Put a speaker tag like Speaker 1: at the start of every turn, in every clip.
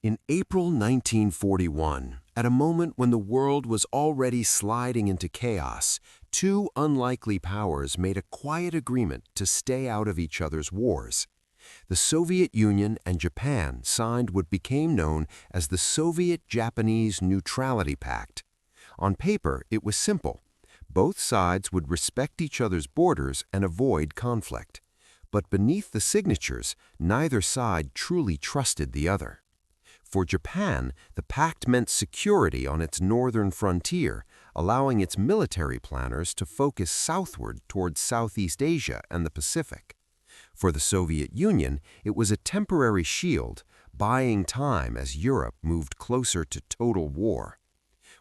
Speaker 1: In April 1941, at a moment when the world was already sliding into chaos, two unlikely powers made a quiet agreement to stay out of each other's wars. The Soviet Union and Japan signed what became known as the Soviet-Japanese Neutrality Pact. On paper, it was simple. Both sides would respect each other's borders and avoid conflict. But beneath the signatures, neither side truly trusted the other. For Japan, the pact meant security on its northern frontier, allowing its military planners to focus southward towards Southeast Asia and the Pacific. For the Soviet Union, it was a temporary shield, buying time as Europe moved closer to total war.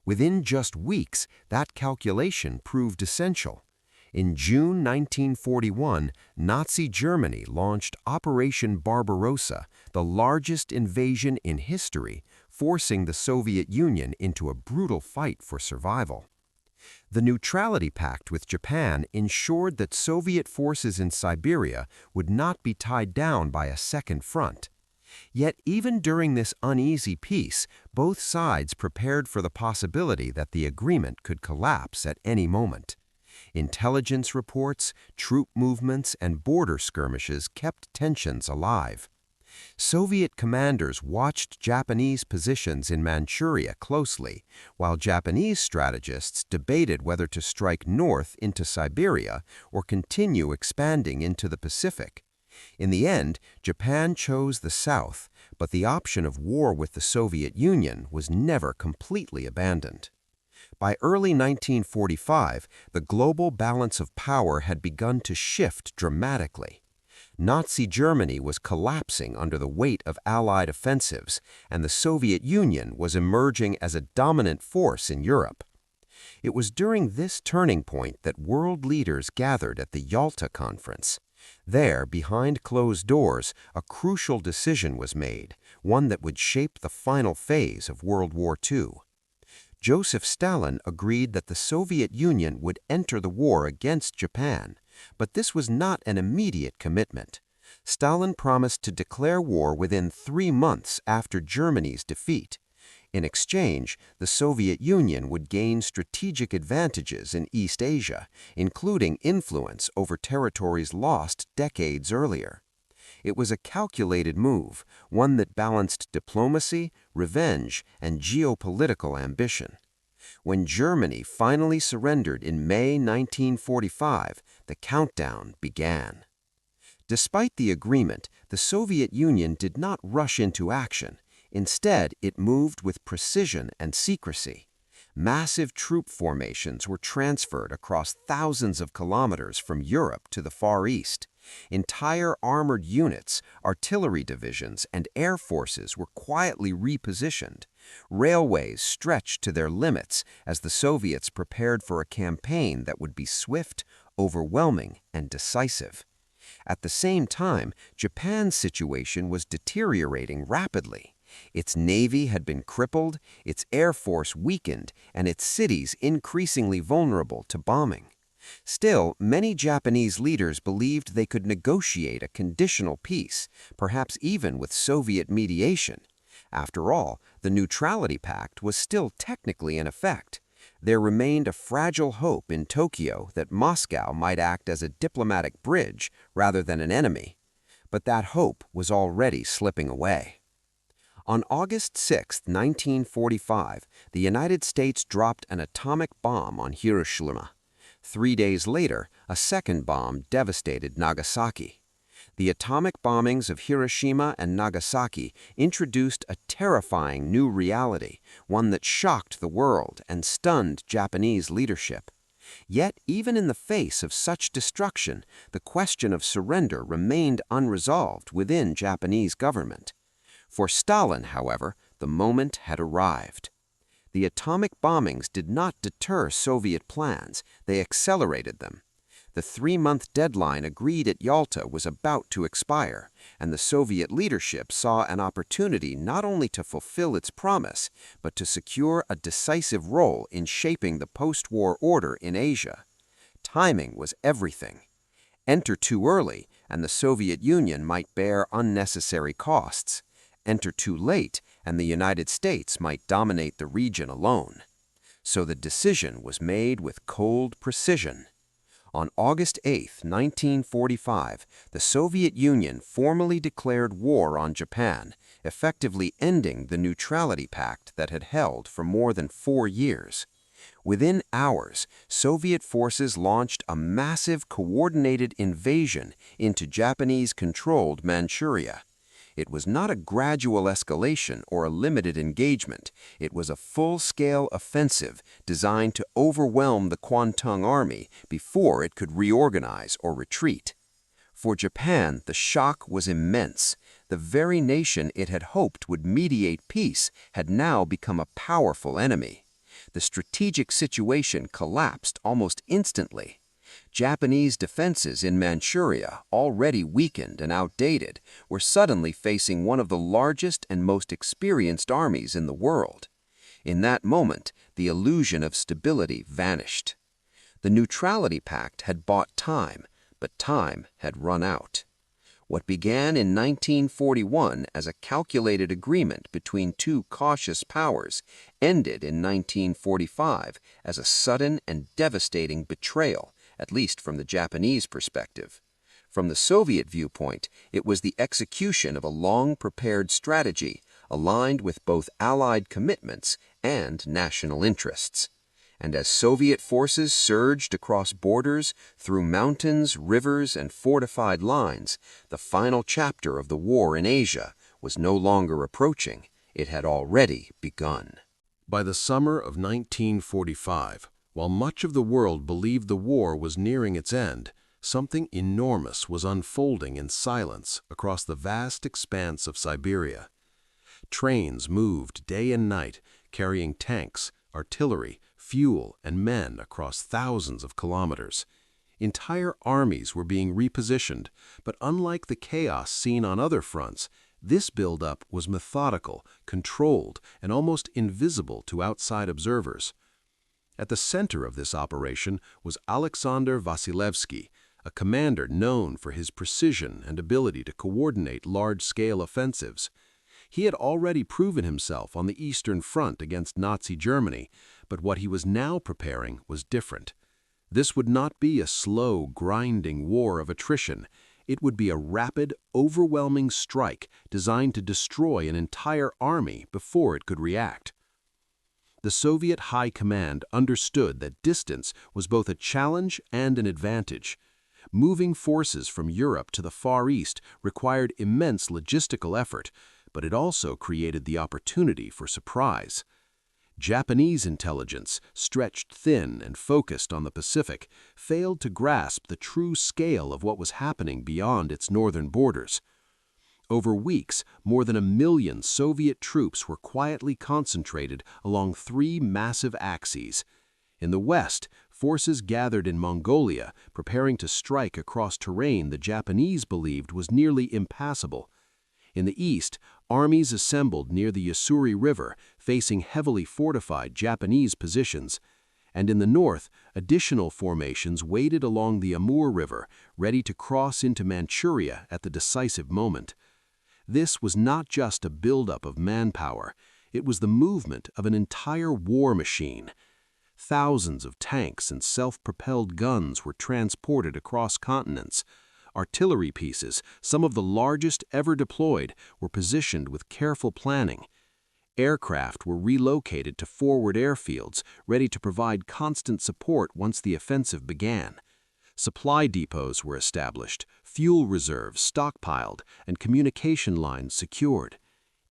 Speaker 1: Within just weeks, that calculation proved essential. In June 1941, Nazi Germany launched Operation Barbarossa, the largest invasion in history, forcing the Soviet Union into a brutal fight for survival. The Neutrality Pact with Japan ensured that Soviet forces in Siberia would not be tied down by a second front. Yet even during this uneasy peace, both sides prepared for the possibility that the agreement could collapse at any moment. Intelligence reports, troop movements, and border skirmishes kept tensions alive. Soviet commanders watched Japanese positions in Manchuria closely, while Japanese strategists debated whether to strike north into Siberia or continue expanding into the Pacific. In the end, Japan chose the south, but the option of war with the Soviet Union was never completely abandoned. By early 1945, the global balance of power had begun to shift dramatically. Nazi Germany was collapsing under the weight of Allied offensives, and the Soviet Union was emerging as a dominant force in Europe. It was during this turning point that world leaders gathered at the Yalta Conference. There, behind closed doors, a crucial decision was made, one that would shape the final phase of World War II. Joseph Stalin agreed that the Soviet Union would enter the war against Japan, but this was not an immediate commitment. Stalin promised to declare war within 3 months after Germany's defeat. In exchange, the Soviet Union would gain strategic advantages in East Asia, including influence over territories lost decades earlier. It was a calculated move, one that balanced diplomacy, revenge, and geopolitical ambition. When Germany finally surrendered in May 1945, the countdown began. Despite the agreement, the Soviet Union did not rush into action. Instead, it moved with precision and secrecy. Massive troop formations were transferred across thousands of kilometers from Europe to the Far East. Entire armored units, artillery divisions, and air forces were quietly repositioned. Railways stretched to their limits as the Soviets prepared for a campaign that would be swift, overwhelming, and decisive. At the same time, Japan's situation was deteriorating rapidly. Its navy had been crippled, its air force weakened, and its cities increasingly vulnerable to bombing. Still, many Japanese leaders believed they could negotiate a conditional peace, perhaps even with Soviet mediation. After all, the Neutrality Pact was still technically in effect. There remained a fragile hope in Tokyo that Moscow might act as a diplomatic bridge rather than an enemy. But that hope was already slipping away. On August 6, 1945, the United States dropped an atomic bomb on Hiroshima. 3 days later, a second bomb devastated Nagasaki. The atomic bombings of Hiroshima and Nagasaki introduced a terrifying new reality, one that shocked the world and stunned Japanese leadership. Yet, even in the face of such destruction, the question of surrender remained unresolved within Japanese government. For Stalin, however, the moment had arrived. The atomic bombings did not deter Soviet plans, they accelerated them. The 3-month deadline agreed at Yalta was about to expire, and the Soviet leadership saw an opportunity not only to fulfill its promise, but to secure a decisive role in shaping the post-war order in Asia. Timing was everything. Enter too early, and the Soviet Union might bear unnecessary costs. Enter too late, and the United States might dominate the region alone. So the decision was made with cold precision. On August 8, 1945, the Soviet Union formally declared war on Japan, effectively ending the neutrality pact that had held for more than 4 years. Within hours, Soviet forces launched a massive coordinated invasion into Japanese-controlled Manchuria. It was not a gradual escalation or a limited engagement. It was a full-scale offensive designed to overwhelm the Kwantung Army before it could reorganize or retreat. For Japan, the shock was immense. The very nation it had hoped would mediate peace had now become a powerful enemy. The strategic situation collapsed almost instantly. Japanese defenses in Manchuria, already weakened and outdated, were suddenly facing one of the largest and most experienced armies in the world. In that moment, the illusion of stability vanished. The Neutrality Pact had bought time, but time had run out. What began in 1941 as a calculated agreement between two cautious powers ended in 1945 as a sudden and devastating betrayal, at least from the Japanese perspective. From the Soviet viewpoint, it was the execution of a long-prepared strategy aligned with both Allied commitments and national interests. And as Soviet forces surged across borders, through mountains, rivers, and fortified lines, the final chapter of the war in Asia was no longer approaching. It had already begun. By the summer of 1945, while much of the world believed the war was nearing its end, something enormous was unfolding in silence across the vast expanse of Siberia. Trains moved day and night, carrying tanks, artillery, fuel, and men across thousands of kilometers. Entire armies were being repositioned, but unlike the chaos seen on other fronts, this buildup was methodical, controlled, and almost invisible to outside observers. At the center of this operation was Aleksandr Vasilevsky, a commander known for his precision and ability to coordinate large-scale offensives. He had already proven himself on the Eastern Front against Nazi Germany, but what he was now preparing was different. This would not be a slow, grinding war of attrition. It would be a rapid, overwhelming strike designed to destroy an entire army before it could react. The Soviet High Command understood that distance was both a challenge and an advantage. Moving forces from Europe to the Far East required immense logistical effort, but it also created the opportunity for surprise. Japanese intelligence, stretched thin and focused on the Pacific, failed to grasp the true scale of what was happening beyond its northern borders. Over weeks, more than 1 million Soviet troops were quietly concentrated along 3 massive axes. In the west, forces gathered in Mongolia, preparing to strike across terrain the Japanese believed was nearly impassable. In the east, armies assembled near the Ussuri River, facing heavily fortified Japanese positions. And in the north, additional formations waited along the Amur River, ready to cross into Manchuria at the decisive moment. This was not just a buildup of manpower, it was the movement of an entire war machine. Thousands of tanks and self-propelled guns were transported across continents. Artillery pieces, some of the largest ever deployed, were positioned with careful planning. Aircraft were relocated to forward airfields, ready to provide constant support once the offensive began. Supply depots were established, fuel reserves stockpiled, and communication lines secured.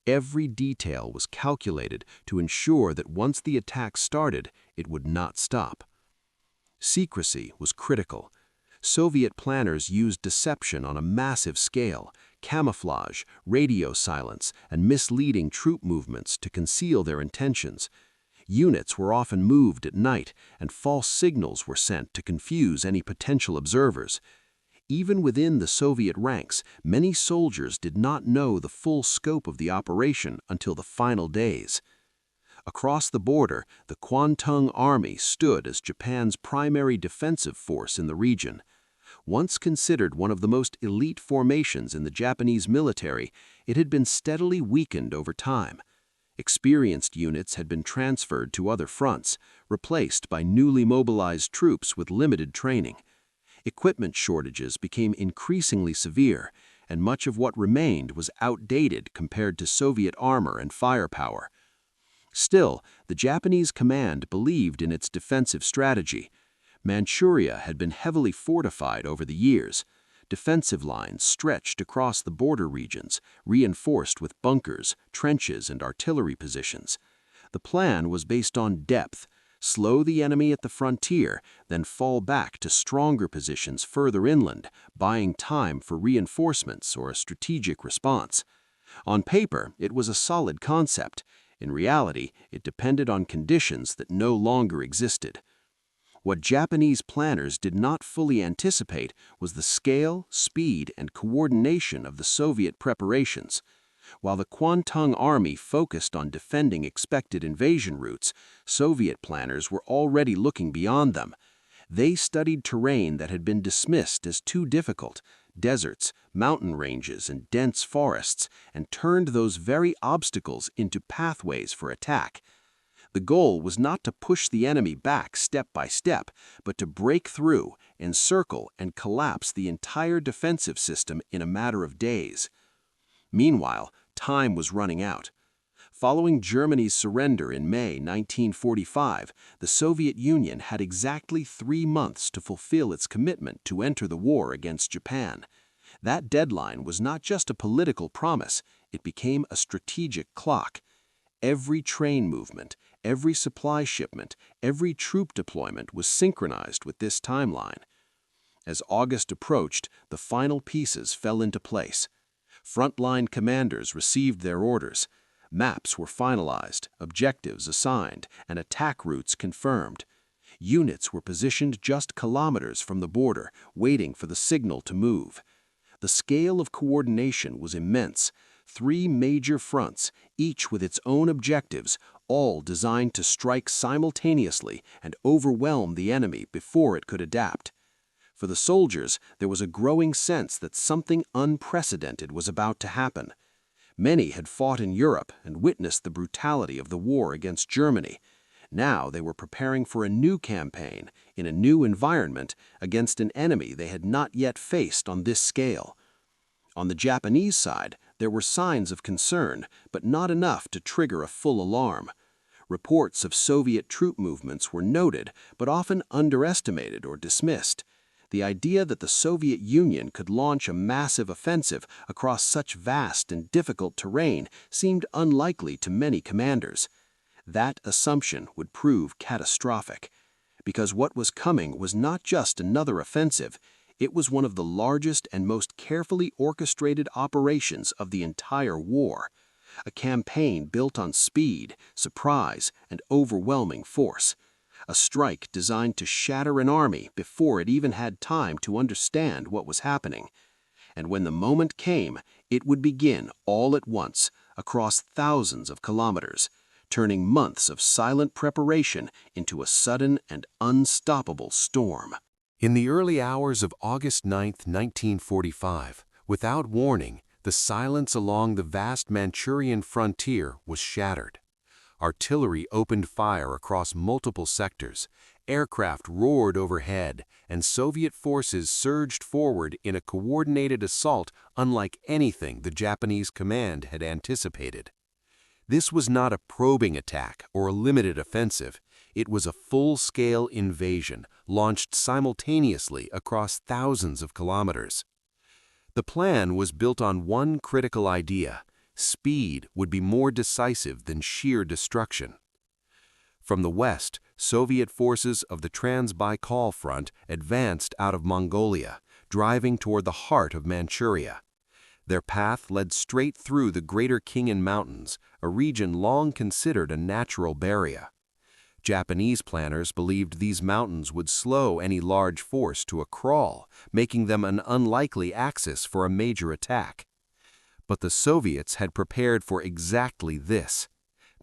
Speaker 1: Every detail was calculated to ensure that once the attack started, it would not stop. Secrecy was critical. Soviet planners used deception on a massive scale, camouflage, radio silence, and misleading troop movements to conceal their intentions. Units were often moved at night, and false signals were sent to confuse any potential observers. Even within the Soviet ranks, many soldiers did not know the full scope of the operation until the final days. Across the border, the Kwantung Army stood as Japan's primary defensive force in the region. Once considered one of the most elite formations in the Japanese military, it had been steadily weakened over time.
Speaker 2: Experienced units had been transferred to other fronts, replaced by newly mobilized troops with limited training. Equipment shortages became increasingly severe, and much of what remained was outdated compared to Soviet armor and firepower. Still, the Japanese command believed in its defensive strategy. Manchuria had been heavily fortified over the years. Defensive lines stretched across the border regions, reinforced with bunkers, trenches, and artillery positions. The plan was based on depth: slow the enemy at the frontier, then fall back to stronger positions further inland, buying time for reinforcements or a strategic response. On paper, it was a solid concept. In reality, it depended on conditions that no longer existed. What Japanese planners did not fully anticipate was the scale, speed, and coordination of the Soviet preparations. While the Kwantung Army focused on defending expected invasion routes, Soviet planners were already looking beyond them. They studied terrain that had been dismissed as too difficult: deserts, mountain ranges, and dense forests, and turned those very obstacles into pathways for attack. The goal was not to push the enemy back step by step, but to break through, encircle, and collapse the entire defensive system in a matter of days. Meanwhile, time was running out. Following Germany's surrender in May 1945, the Soviet Union had exactly 3 months to fulfill its commitment to enter the war against Japan. That deadline was not just a political promise, it became a strategic clock. Every train movement, every supply shipment, every troop deployment was synchronized with this timeline. As August approached, the final pieces fell into place. Frontline commanders received their orders. Maps were finalized, objectives assigned, and attack routes confirmed. Units were positioned just kilometers from the border, waiting for the signal to move. The scale of coordination was immense. 3 major fronts, each with its own objectives, all designed to strike simultaneously and overwhelm the enemy before it could adapt. For the soldiers, there was a growing sense that something unprecedented was about to happen. Many had fought in Europe and witnessed the brutality of the war against Germany. Now they were preparing for a new campaign, in a new environment, against an enemy they had not yet faced on this scale. On the Japanese side, there were signs of concern, but not enough to trigger a full alarm. Reports of Soviet troop movements were noted, but often underestimated or dismissed. The idea that the Soviet Union could launch a massive offensive across such vast and difficult terrain seemed unlikely to many commanders. That assumption would prove catastrophic, because what was coming was not just another offensive. It was one of the largest and most carefully orchestrated operations of the entire war, a campaign built on speed, surprise, and overwhelming force, a strike designed to shatter an army before it even had time to understand what was happening. And when the moment came, it would begin all at once, across thousands of kilometers, turning months of silent preparation into a sudden and unstoppable storm.
Speaker 1: In the early hours of August 9, 1945, without warning, the silence along the vast Manchurian frontier was shattered. Artillery opened fire across multiple sectors, aircraft roared overhead, and Soviet forces surged forward in a coordinated assault unlike anything the Japanese command had anticipated. This was not a probing attack or a limited offensive. It was a full-scale invasion, launched simultaneously across thousands of kilometers. The plan was built on one critical idea: speed would be more decisive than sheer destruction. From the west, Soviet forces of the Trans-Baikal Front advanced out of Mongolia, driving toward the heart of Manchuria. Their path led straight through the Greater Khingan Mountains, a region long considered a natural barrier. Japanese planners believed these mountains would slow any large force to a crawl, making them an unlikely axis for a major attack. But the Soviets had prepared for exactly this.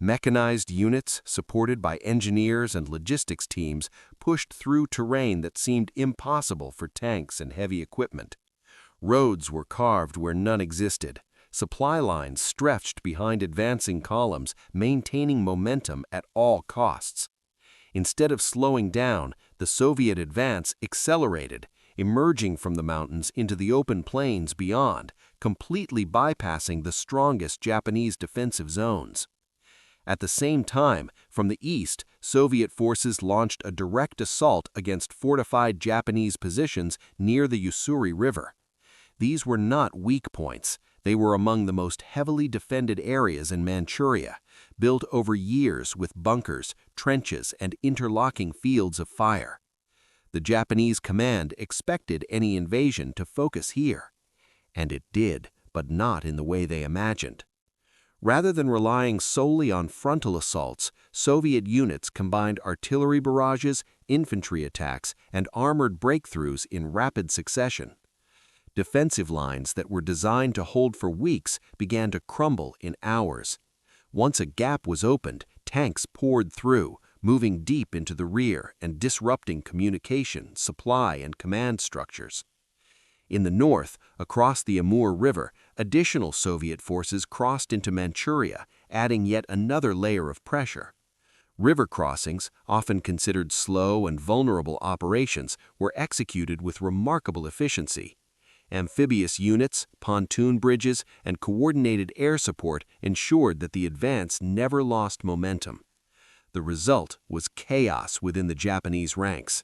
Speaker 1: Mechanized units, supported by engineers and logistics teams, pushed through terrain that seemed impossible for tanks and heavy equipment. Roads were carved where none existed. Supply lines stretched behind advancing columns, maintaining momentum at all costs. Instead of slowing down, the Soviet advance accelerated, emerging from the mountains into the open plains beyond, completely bypassing the strongest Japanese defensive zones. At the same time, from the east, Soviet forces launched a direct assault against fortified Japanese positions near the Ussuri River. These were not weak points. They were among the most heavily defended areas in Manchuria, built over years with bunkers, trenches, and interlocking fields of fire. The Japanese command expected any invasion to focus here. And it did, but not in the way they imagined. Rather than relying solely on frontal assaults, Soviet units combined artillery barrages, infantry attacks, and armored breakthroughs in rapid succession. Defensive lines that were designed to hold for weeks began to crumble in hours. Once a gap was opened, tanks poured through, moving deep into the rear and disrupting communication, supply, and command structures. In the north, across the Amur River, additional Soviet forces crossed into Manchuria, adding yet another layer of pressure. River crossings, often considered slow and vulnerable operations, were executed with remarkable efficiency. Amphibious units, pontoon bridges, and coordinated air support ensured that the advance never lost momentum. The result was chaos within the Japanese ranks.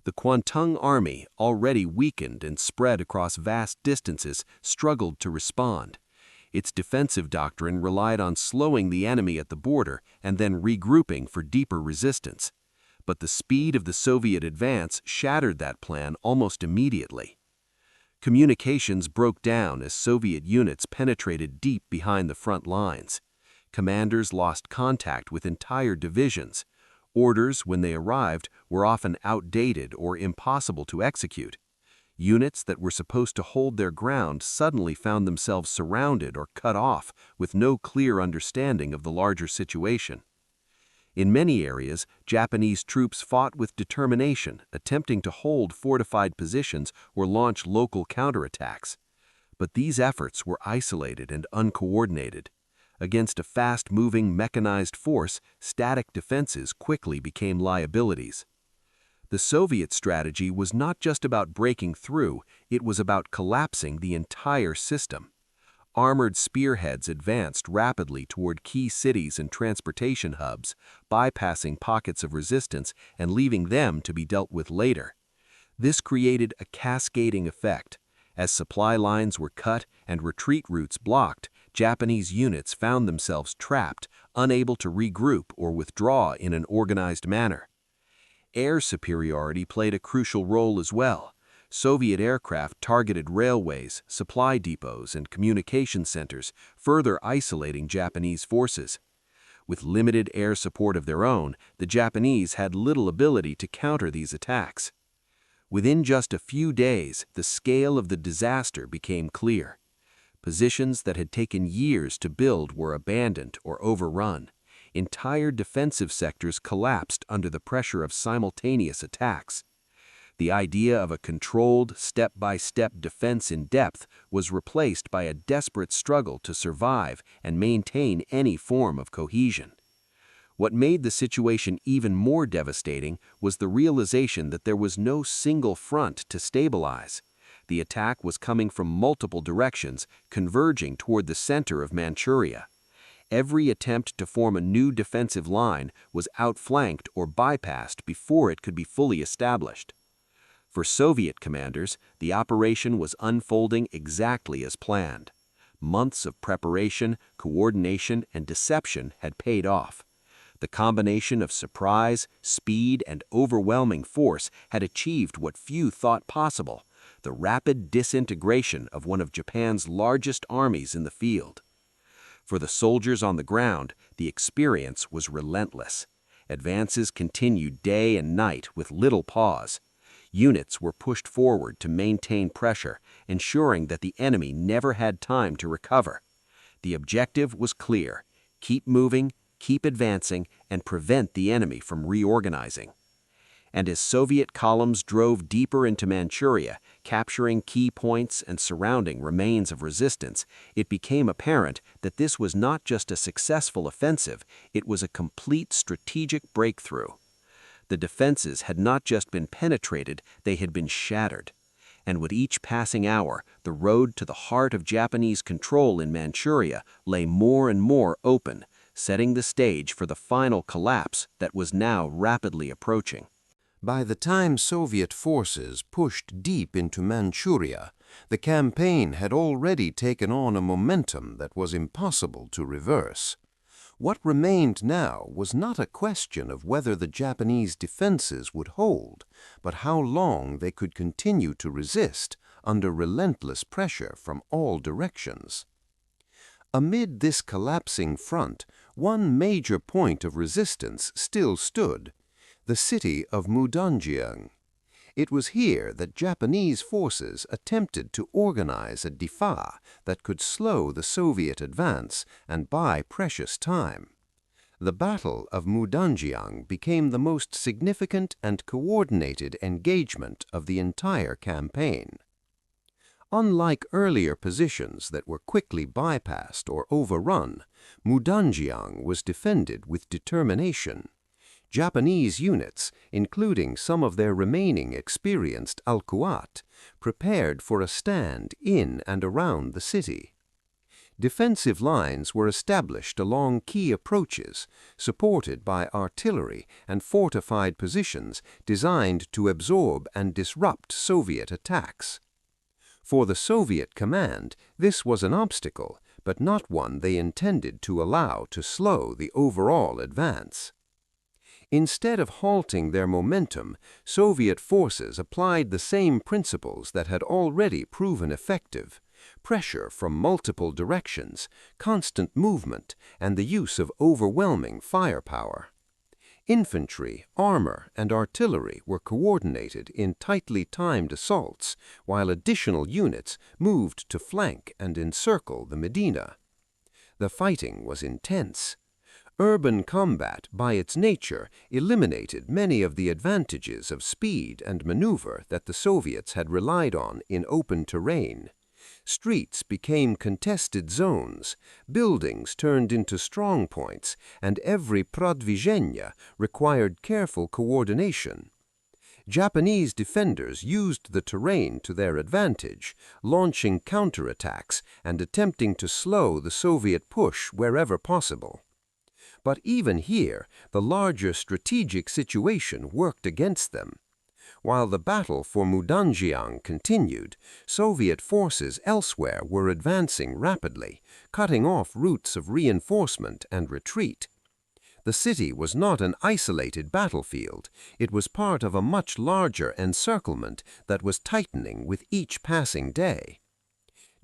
Speaker 1: The Kwantung Army, already weakened and spread across vast distances, struggled to respond. Its defensive doctrine relied on slowing the enemy at the border and then regrouping for deeper resistance. But the speed of the Soviet advance shattered that plan almost immediately. Communications broke down as Soviet units penetrated deep behind the front lines. Commanders lost contact with entire divisions. Orders, when they arrived, were often outdated or impossible to execute. Units that were supposed to hold their ground suddenly found themselves surrounded or cut off with no clear understanding of the larger situation. In many areas, Japanese troops fought with determination, attempting to hold fortified positions or launch local counterattacks. But these efforts were isolated and uncoordinated. Against a fast-moving mechanized force, static defenses quickly became liabilities. The Soviet strategy was not just about breaking through, it was about collapsing the entire system. Armored spearheads advanced rapidly toward key cities and transportation hubs, bypassing pockets of resistance and leaving them to be dealt with later. This created a cascading effect. As supply lines were cut and retreat routes blocked, Japanese units found themselves trapped, unable to regroup or withdraw in an organized manner. Air superiority played a crucial role as well. Soviet aircraft targeted railways, supply depots, and communication centers, further isolating Japanese forces. With limited air support of their own, the Japanese had little ability to counter these attacks. Within just a few days, the scale of the disaster became clear. Positions that had taken years to build were abandoned or overrun. Entire defensive sectors collapsed under the pressure of simultaneous attacks. The idea of a controlled, step-by-step defense in depth was replaced by a desperate struggle to survive and maintain any form of cohesion. What made the situation even more devastating was the realization that there was no single front to stabilize. The attack was coming from multiple directions, converging toward the center of Manchuria. Every attempt to form a new defensive line was outflanked or bypassed before it could be fully established. For Soviet commanders, the operation was unfolding exactly as planned. Months of preparation, coordination, and deception had paid off. The combination of surprise, speed, and overwhelming force had achieved what few thought possible: the rapid disintegration of one of Japan's largest armies in the field. For the soldiers on the ground, the experience was relentless. Advances continued day and night with little pause. Units were pushed forward to maintain pressure, ensuring that the enemy never had time to recover. The objective was clear: keep moving, keep advancing, and prevent the enemy from reorganizing.
Speaker 2: And as Soviet columns drove deeper into Manchuria, capturing key points and surrounding remains of resistance, it became apparent that this was not just a successful offensive, it was a complete strategic breakthrough. The defenses had not just been penetrated, they had been shattered. And with each passing hour, the road to the heart of Japanese control in Manchuria lay more and more open, setting the stage for the final collapse that was now rapidly approaching.
Speaker 1: By the time Soviet forces pushed deep into Manchuria, the campaign had already taken on a momentum that was impossible to reverse. What remained now was not a question of whether the Japanese defenses would hold, but how long they could continue to resist under relentless pressure from all directions. Amid this collapsing front, one major point of resistance still stood: the city of Mudanjiang. It was here that Japanese forces attempted to organize a defense that could slow the Soviet advance and buy precious time. The Battle of Mudanjiang became the most significant and coordinated engagement of the entire campaign. Unlike earlier positions that were quickly bypassed or overrun, Mudanjiang was defended with determination. Japanese units, including some of their remaining experienced alkuat, prepared for a stand in and around the city. Defensive lines were established along key approaches, supported by artillery and fortified positions designed to absorb and disrupt Soviet attacks. For the Soviet command, this was an obstacle, but not one they intended to allow to slow the overall advance. Instead of halting their momentum, Soviet forces applied the same principles that had already proven effective: pressure from multiple directions, constant movement, and the use of overwhelming firepower. Infantry, armor, and artillery were coordinated in tightly timed assaults, while additional units moved to flank and encircle the Medina. The fighting was intense. Urban combat, by its nature, eliminated many of the advantages of speed and maneuver that the Soviets had relied on in open terrain. Streets became contested zones, buildings turned into strong points, and every prodvizhenia required careful coordination. Japanese defenders used the terrain to their advantage, launching counterattacks and attempting to slow the Soviet push wherever possible. But even here, the larger strategic situation worked against them. While the battle for Mudanjiang continued, Soviet forces elsewhere were advancing rapidly, cutting off routes of reinforcement and retreat. The city was not an isolated battlefield. It was part of a much larger encirclement that was tightening with each passing day.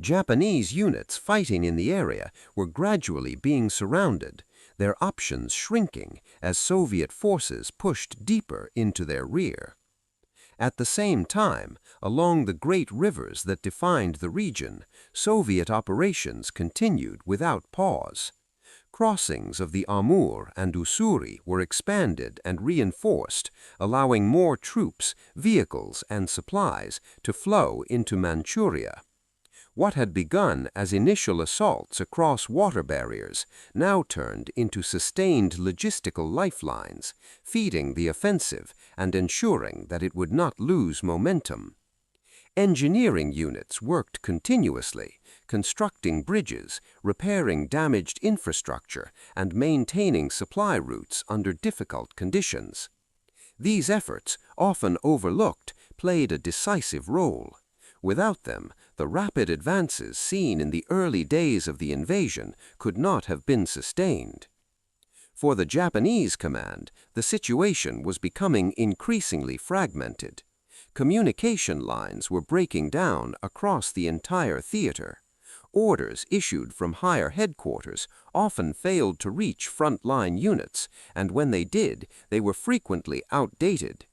Speaker 1: Japanese units fighting in the area were gradually being surrounded, their options shrinking as Soviet forces pushed deeper into their rear. At the same time, along the great rivers that defined the region, Soviet operations continued without pause. Crossings of the Amur and Ussuri were expanded and reinforced, allowing more troops, vehicles, and supplies to flow into Manchuria. What had begun as initial assaults across water barriers now turned into sustained logistical lifelines, feeding the offensive and ensuring that it would not lose momentum. Engineering units worked continuously, constructing bridges, repairing damaged infrastructure, and maintaining supply routes under difficult conditions. These efforts, often overlooked, played a decisive role. Without them, the rapid advances seen in the early days of the invasion could not have been sustained. For the Japanese command, the situation was becoming increasingly fragmented. Communication lines were breaking down across the entire theater. Orders issued from higher headquarters often failed to reach front-line units, and when they did, they were frequently outdated.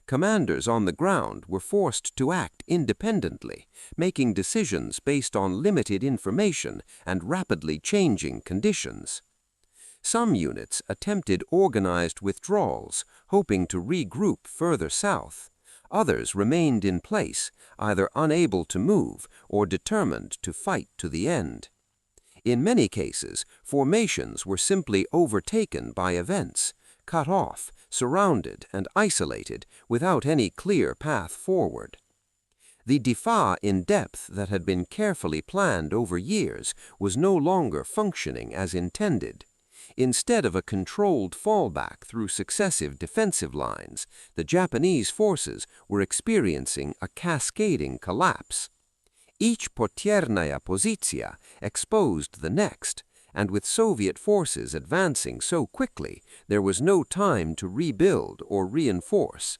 Speaker 1: Commanders on the ground were forced to act independently, making decisions based on limited information and rapidly changing conditions.
Speaker 3: Some units attempted organized withdrawals, hoping to regroup further south. Others remained in place, either unable to move or determined to fight to the end. In many cases, formations were simply overtaken by events, cut off, surrounded, and isolated without any clear path forward. The Difa in depth that had been carefully planned over years was no longer functioning as intended. Instead of a controlled fallback through successive defensive lines, the Japanese forces were experiencing a cascading collapse. Each portiernaya pozicja exposed the next, and with Soviet forces advancing so quickly, there was no time to rebuild or reinforce.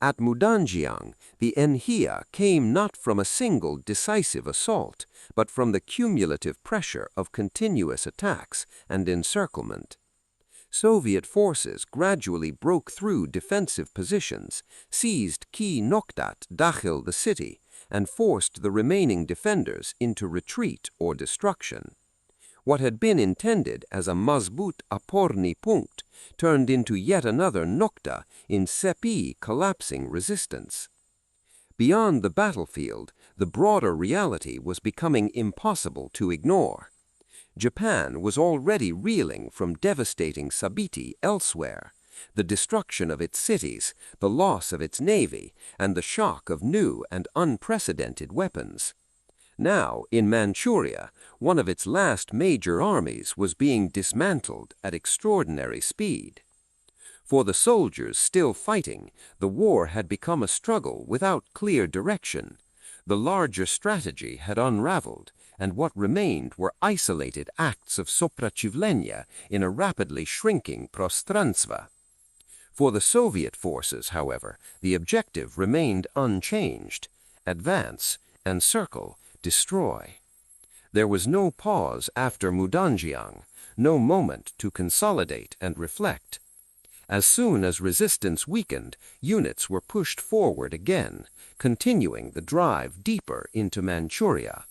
Speaker 3: At Mudanjiang, the Enhia came not from a single decisive assault, but from the cumulative pressure of continuous attacks and encirclement. Soviet forces gradually broke through defensive positions, seized key Noktat Dakhil the city, and forced the remaining defenders into retreat or destruction. What had been intended as a Mazbut Aporny Punkt turned into yet another Nokta in Sepi collapsing resistance. Beyond the battlefield, the broader reality was becoming impossible to ignore. Japan was already reeling from devastating sabiti elsewhere, the destruction of its cities, the loss of its navy, and the shock of new and unprecedented weapons. Now, in Manchuria, one of its last major armies was being dismantled at extraordinary speed. For the soldiers still fighting, the war had become a struggle without clear direction. The larger strategy had unraveled, and what remained were isolated acts of soprachivlenia in a rapidly shrinking prostranstva. For the Soviet forces, however, the objective remained unchanged: advance, encircle, destroy. There was no pause after Mudanjiang, no moment to consolidate and reflect. As soon as resistance weakened, units were pushed forward again, continuing the drive deeper into Manchuria.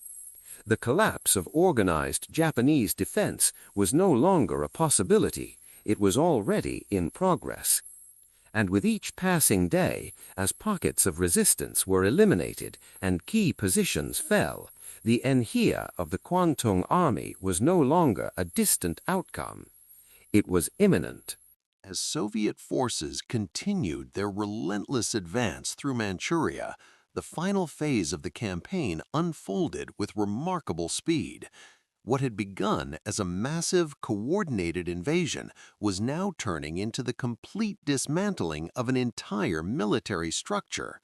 Speaker 3: The collapse of organized Japanese defense was no longer a possibility, it was already in progress. And with each passing day, as pockets of resistance were eliminated and key positions fell, the Enhia of the Kwantung Army was no longer a distant outcome. It was imminent.
Speaker 2: As Soviet forces continued their relentless advance through Manchuria, the final phase of the campaign unfolded with remarkable speed. What had begun as a massive, coordinated invasion was now turning into the complete dismantling of an entire military structure.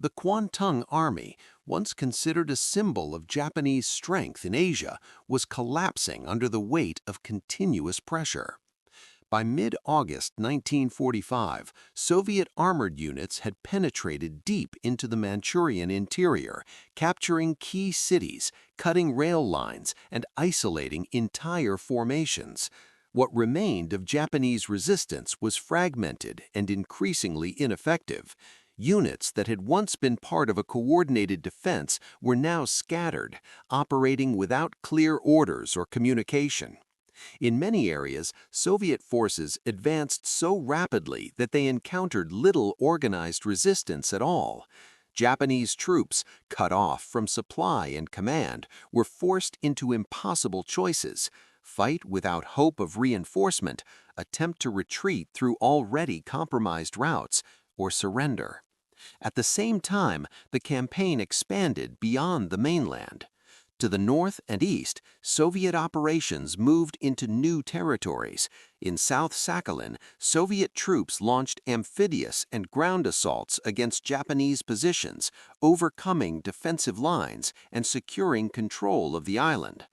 Speaker 2: The Kwantung Army, once considered a symbol of Japanese strength in Asia, was collapsing under the weight of continuous pressure. By mid-August 1945, Soviet armored units had penetrated deep into the Manchurian interior, capturing key cities, cutting rail lines, and isolating entire formations. What remained of Japanese resistance was fragmented and increasingly ineffective. Units that had once been part of a coordinated defense were now scattered, operating without clear orders or communication. In many areas, Soviet forces advanced so rapidly that they encountered little organized resistance at all. Japanese troops, cut off from supply and command, were forced into impossible choices: fight without hope of reinforcement, attempt to retreat through already compromised routes, or surrender. At the same time, the campaign expanded beyond the mainland. To the north and east, Soviet operations moved into new territories. In South Sakhalin, Soviet troops launched amphibious and ground assaults against Japanese positions, overcoming defensive lines and securing control of the island.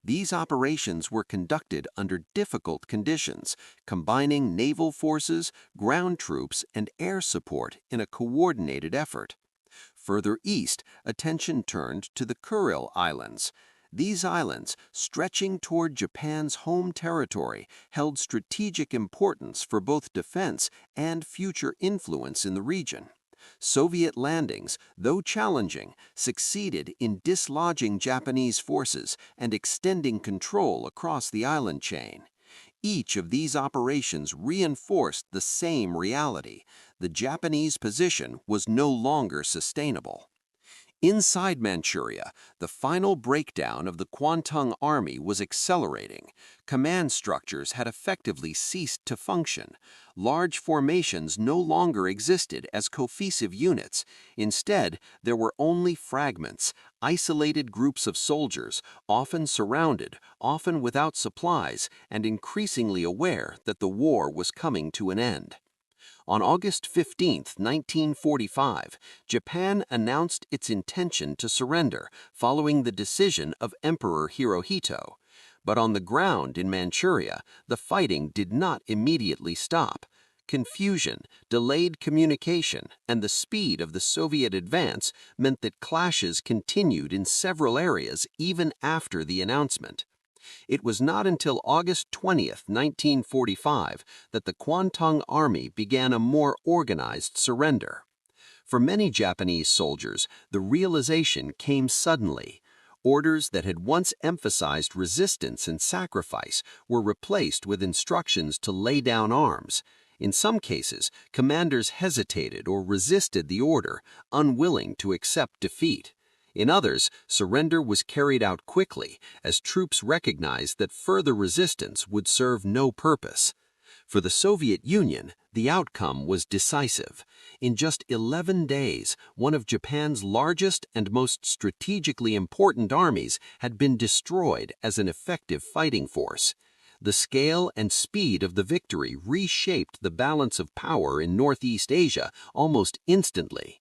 Speaker 2: These operations were conducted under difficult conditions, combining naval forces, ground troops, and air support in a coordinated effort. Further east, attention turned to the Kuril Islands. These islands, stretching toward Japan's home territory, held strategic importance for both defense and future influence in the region. Soviet landings, though challenging, succeeded in dislodging Japanese forces and extending control across the island chain. Each of these operations reinforced the same reality: the Japanese position was no longer sustainable. Inside Manchuria, the final breakdown of the Kwantung Army was accelerating. Command structures had effectively ceased to function. Large formations no longer existed as cohesive units. Instead, there were only fragments, isolated groups of soldiers, often surrounded, often without supplies, and increasingly aware that the war was coming to an end. On August 15, 1945, Japan announced its intention to surrender following the decision of Emperor Hirohito. But on the ground in Manchuria, the fighting did not immediately stop. Confusion, delayed communication, and the speed of the Soviet advance meant that clashes continued in several areas even after the announcement. It was not until August 20, 1945, that the Kwantung Army began a more organized surrender. For many Japanese soldiers, the realization came suddenly. Orders that had once emphasized resistance and sacrifice were replaced with instructions to lay down arms. In some cases, commanders hesitated or resisted the order, unwilling to accept defeat. In others, surrender was carried out quickly, as troops recognized that further resistance would serve no purpose. For the Soviet Union, the outcome was decisive. In just 11 days, one of Japan's largest and most strategically important armies had been destroyed as an effective fighting force. The scale and speed of the victory reshaped the balance of power in Northeast Asia almost instantly.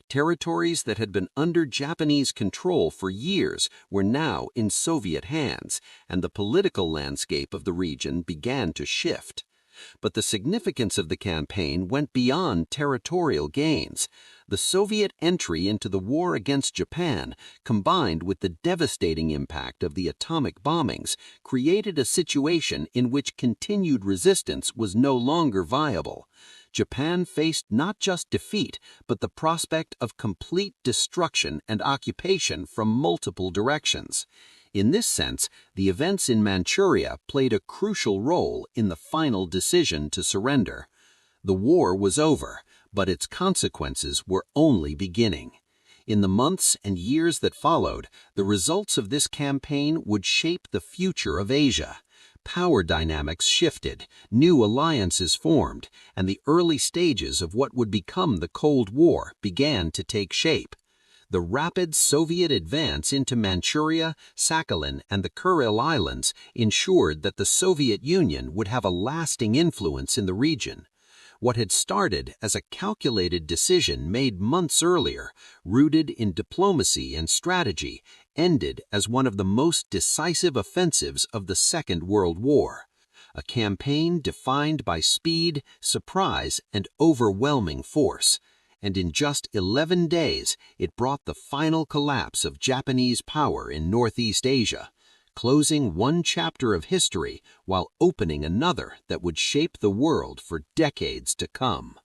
Speaker 2: Territories that had been under Japanese control for years were now in Soviet hands, and the political landscape of the region began to shift. But the significance of the campaign went beyond territorial gains. The Soviet entry into the war against Japan, combined with the devastating impact of the atomic bombings, created a situation in which continued resistance was no longer viable. Japan faced not just defeat, but the prospect of complete destruction and occupation from multiple directions. In this sense, the events in Manchuria played a crucial role in the final decision to surrender. The war was over, but its consequences were only beginning. In the months and years that followed, the results of this campaign would shape the future of Asia. Power dynamics shifted, new alliances formed, and the early stages of what would become the Cold War began to take shape. The rapid Soviet advance into Manchuria, Sakhalin, and the Kuril Islands ensured that the Soviet Union would have a lasting influence in the region. What had started as a calculated decision made months earlier, rooted in diplomacy and strategy, ended as one of the most decisive offensives of the Second World War. A campaign defined by speed, surprise, and overwhelming force. And in just 11 days, it brought the final collapse of Japanese power in Northeast Asia, closing one chapter of history while opening another that would shape the world for decades to come.